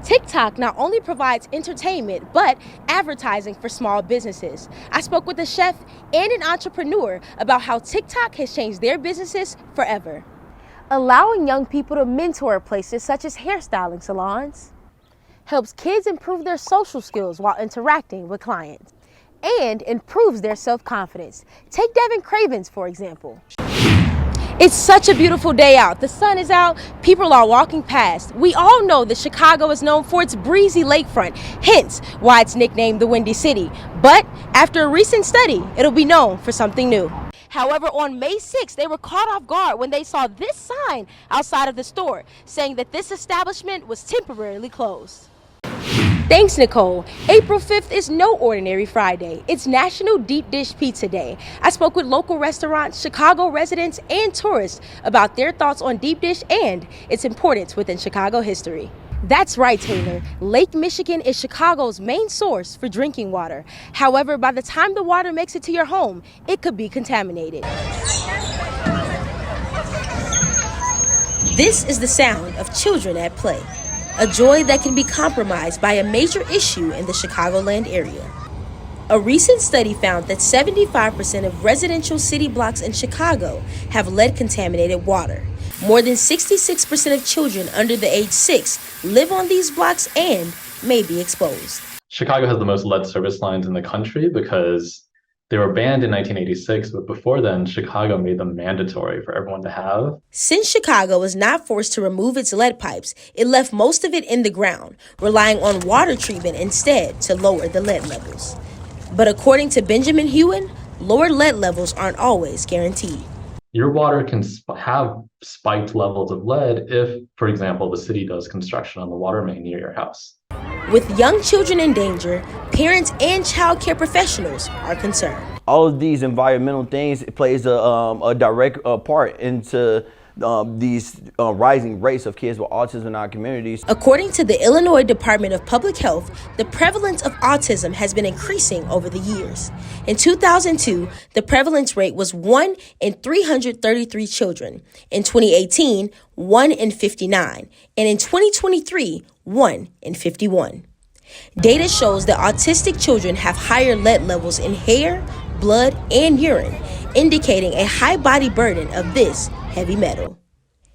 TikTok not only provides entertainment, but advertising for small businesses. I spoke with a chef and an entrepreneur about how TikTok has changed their businesses forever. Allowing young people to mentor at places such as hairstyling salons helps kids improve their social skills while interacting with clients and improves their self-confidence. Take Devin Cravens, for example. It's such a beautiful day out. The sun is out, people are walking past. We all know that Chicago is known for its breezy lakefront, hence why it's nicknamed the Windy City. But after a recent study, it'll be known for something new. However, on May 6th, they were caught off guard when they saw this sign outside of the store saying that this establishment was temporarily closed. Thanks, Nicole. April 5th is no ordinary Friday. It's National Deep Dish Pizza Day. I spoke with local restaurants, Chicago residents, and tourists about their thoughts on deep dish and its importance within Chicago history. That's right, Taylor. Lake Michigan is Chicago's main source for drinking water. However, by the time the water makes it to your home, it could be contaminated. This is the sound of children at play. A joy that can be compromised by a major issue in the Chicagoland area. A recent study found that 75% of residential city blocks in Chicago have lead-contaminated water. More than 66% of children under the age 6 live on these blocks and may be exposed. Chicago has the most lead service lines in the country because they were banned in 1986, but before then, Chicago made them mandatory for everyone to have. Since Chicago was not forced to remove its lead pipes, it left most of it in the ground, relying on water treatment instead to lower the lead levels. But according to Benjamin Hewen, lower lead levels aren't always guaranteed. Your water can have spiked levels of lead if, for example, the city does construction on the water main near your house. With young children in danger, parents and child care professionals are concerned. All of these environmental things plays a direct part into these rising rates of kids with autism in our communities. According to the Illinois Department of Public Health, the prevalence of autism has been increasing over the years. In 2002, the prevalence rate was 1 in 333 children. In 2018, 1 in 59. And in 2023, 1 in 51. Data shows that autistic children have higher lead levels in hair, blood, and urine, indicating a high body burden of this heavy metal.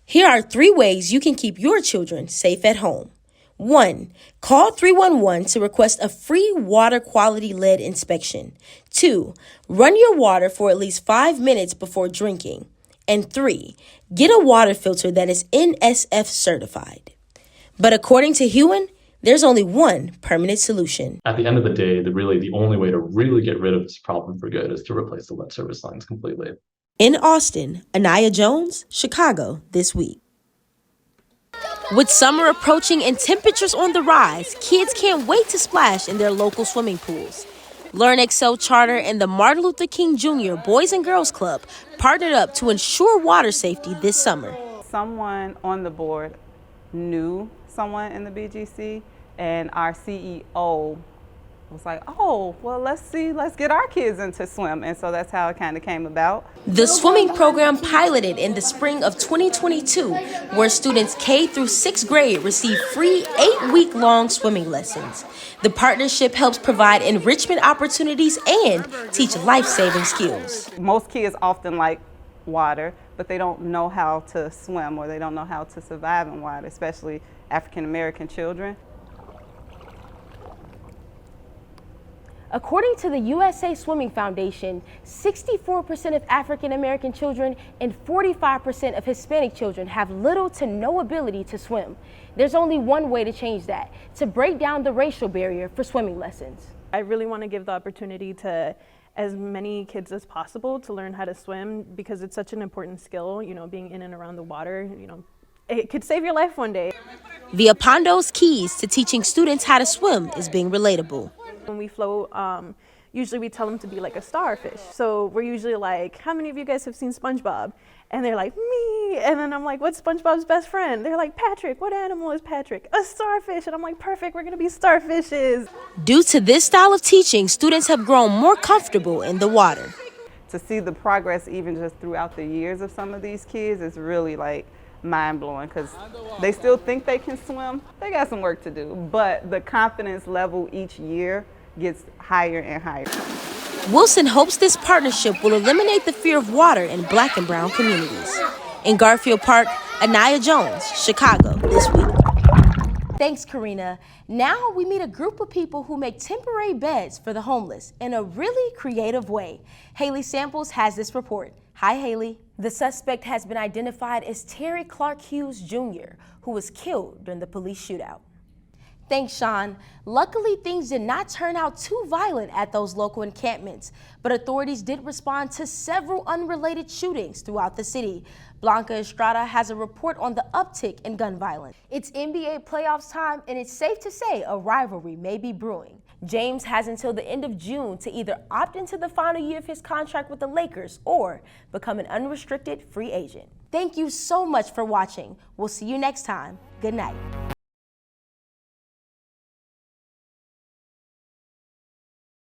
Here are 3 ways you can keep your children safe at home. 1. Call 311 to request a free water quality lead inspection. 2. Run your water for at least 5 minutes before drinking. And 3. Get a water filter that is NSF certified. But according to Hewen, there's only one permanent solution. At the end of the day, the only way to really get rid of this problem for good is to replace the lead service lines completely. In Austin, Aniyha Jones, Chicago This Week. With summer approaching and temperatures on the rise, kids can't wait to splash in their local swimming pools. Learn Excel Charter and the Martin Luther King Jr. Boys and Girls Club partnered up to ensure water safety this summer. Someone on the board knew someone in the BGC, and our CEO was like, oh, well, let's get our kids into swim. And so that's how it kind of came about. The swimming program piloted in the spring of 2022, where students K through 6th grade receive free 8-week-long swimming lessons. The partnership helps provide enrichment opportunities and teach life-saving skills. Most kids often like water, but they don't know how to swim or they don't know how to survive in water, especially African-American children. According to the USA Swimming Foundation, 64% of African-American children and 45% of Hispanic children have little to no ability to swim. There's only one way to change that, to break down the racial barrier for swimming lessons. I really want to give the opportunity to as many kids as possible to learn how to swim because it's such an important skill, being in and around the water, it could save your life one day. Via Pondo's keys to teaching students how to swim is being relatable. When we float, usually we tell them to be like a starfish. So we're usually like, how many of you guys have seen SpongeBob? And they're like, me. And then I'm like, what's SpongeBob's best friend? They're like, Patrick. What animal is Patrick? A starfish. And I'm like, perfect, we're going to be starfishes. Due to this style of teaching, students have grown more comfortable in the water. To see the progress even just throughout the years of some of these kids is really like mind-blowing because they still think they can swim. They got some work to do, but the confidence level each year gets higher and higher. Wilson hopes this partnership will eliminate the fear of water in Black and brown communities. In Garfield Park, Aniyha Jones, Chicago, this week. Thanks, Karina. Now we meet a group of people who make temporary beds for the homeless in a really creative way. Haley Samples has this report. Hi, Haley. The suspect has been identified as Terry Clark Hughes Jr., who was killed during the police shootout. Thanks, Sean. Luckily, things did not turn out too violent at those local encampments, but authorities did respond to several unrelated shootings throughout the city. Blanca Estrada has a report on the uptick in gun violence. It's NBA playoffs time, and it's safe to say a rivalry may be brewing. James has until the end of June to either opt into the final year of his contract with the Lakers or become an unrestricted free agent. Thank you so much for watching. We'll see you next time. Good night.